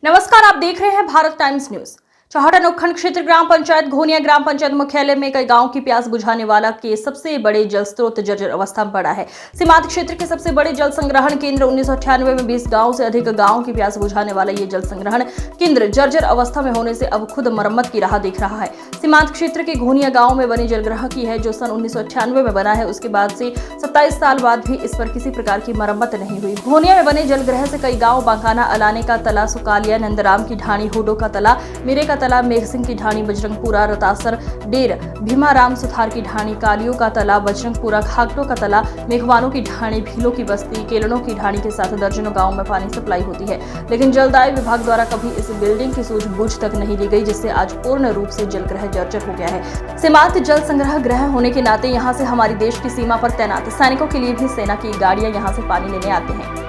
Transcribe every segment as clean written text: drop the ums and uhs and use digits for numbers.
नमस्कार, आप देख रहे हैं भारत टाइम्स न्यूज। चौहाटन उपखंड क्षेत्र ग्राम पंचायत घोनिया ग्राम पंचायत मुख्यालय में कई गांव की प्यास बुझाने वाला के सबसे बड़े जल स्रोत जर्जर अवस्था में पड़ा है। सीमांत क्षेत्र के सबसे बड़े जल संग्रहण केंद्र 1998 में 20 गांव से अधिक गांव की प्यास बुझाने वाला ये जल संग्रहण केंद्र जर्जर अवस्था में होने से अब खुद मरम्मत की राह देख रहा है। सीमांत क्षेत्र के घोनिया गांव में बनी जलग्रह की है, जो सन 1998 में बना है। उसके बाद से 27 साल बाद भी इस पर किसी प्रकार की मरम्मत नहीं हुई। घोनिया में बने जलग्रह से कई गांव बांकाना, अलाने का तला, सुकालिया, नंदराम की ढाणी, हुडो का तला, मेरे का तला, मेघ सिंह की ढाणी, बजरंगपुरा, रतासर, डेर, भीमाराम सुथार की ढाणी, कालियों का तला, बजरंगपुरा, खाकटो का तला, मेघवानों की ढाणी, भीलों की बस्ती, केलनों की ढाणी के साथ दर्जनों गांव में पानी सप्लाई होती है। लेकिन जलदाय विभाग द्वारा कभी इस बिल्डिंग की सूझबूझ तक नहीं ली गई, जिससे आज पूर्ण रूप से जलग्रह जर्जर हो गया है। सीमांत जल संग्रह गृह होने के नाते यहाँ से हमारी देश की सीमा पर तैनात सैनिकों के लिए भी सेना की गाड़ियां यहाँ से पानी लेने आते हैं।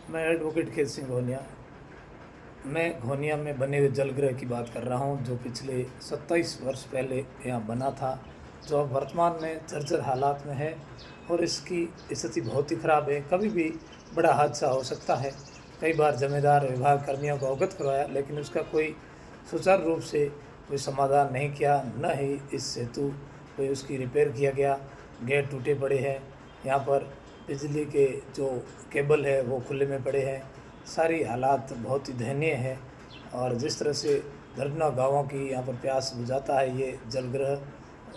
मैं एडवोकेट खेत सिंह घोनिया। मैं घोनिया में बने हुए जलग्रह की बात कर रहा हूं, जो पिछले 27 वर्ष पहले यहाँ बना था, जो अब वर्तमान में जर्जर हालात में है और इसकी स्थिति बहुत ही ख़राब है। कभी भी बड़ा हादसा हो सकता है। कई बार जिम्मेदार विभाग कर्मियों को अवगत करवाया, लेकिन उसका कोई सुचारू रूप से कोई समाधान नहीं किया, न ही इस हेतु कोई उसकी रिपेयर किया गया। गेट टूटे पड़े हैं, यहाँ पर बिजली के जो केबल है वो खुले में पड़े हैं। सारी हालात बहुत ही दयनीय है और जिस तरह से दर्जनों गाँवों की यहाँ पर प्यास बुझाता है ये जलग्रह,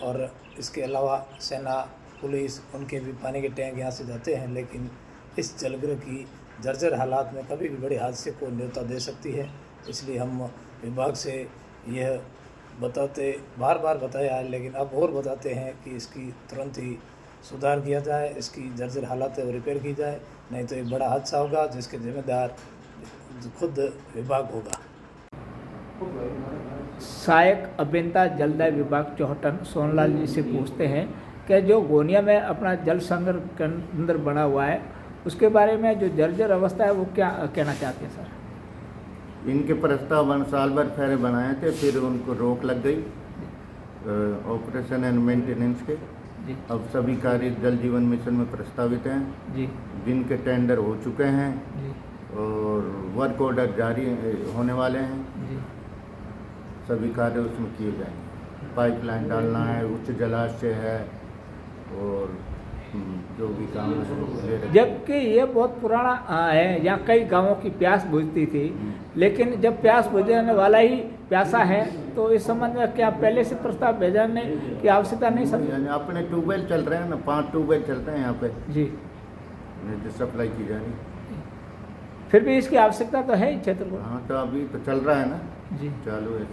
और इसके अलावा सेना, पुलिस, उनके भी पानी के टैंक यहाँ से जाते हैं, लेकिन इस जलग्रह की जर्जर हालात में कभी भी बड़े हादसे को न्योता दे सकती है। इसलिए हम विभाग से यह बार बार बताया है, लेकिन अब और बताते हैं कि इसकी तुरंत ही सुधार किया जाए, इसकी जर्जर हालात है वो रिपेयर की जाए, नहीं तो एक बड़ा हादसा होगा जिसके जिम्मेदार खुद विभाग होगा। सहायक अभियंता जलदाय विभाग चौहाटन सोनलाल जी से पूछते हैं कि जो घोनिया में अपना जल संग्रह केंद्र बना हुआ है, उसके बारे में जो जर्जर अवस्था है वो क्या कहना चाहते हैं सर? इनके प्रस्ताव साल भर पहले बनाए थे, फिर उनको रोक लग गई ऑपरेशन एंड मेंटेनेंस के। जी। अब सभी कार्य जल जीवन मिशन में प्रस्तावित हैं जी, जिनके टेंडर हो चुके हैं जी, और वर्क ऑर्डर जारी होने वाले हैं। जी। सभी कार्य उसमें किए जाएंगे। पाइपलाइन डालना है, उच्च जलाशय है और जो भी काम है। जबकि ये बहुत पुराना है, यहाँ कई गांवों की प्यास बुझती थी, लेकिन जब प्यास बुझाने वाला ही प्यासा है तो इस संबंध में क्या पहले से प्रस्ताव भेजने की आवश्यकता नहीं समझ? अपने ट्यूबवेल चल रहे हैं ना, 5 ट्यूबवेल चलते हैं यहाँ पे जी, जो सप्लाई की जा रही। फिर भी इसकी आवश्यकता तो है ही क्षेत्र को। हाँ, तो अभी तो चल रहा है ना जी, चालू है।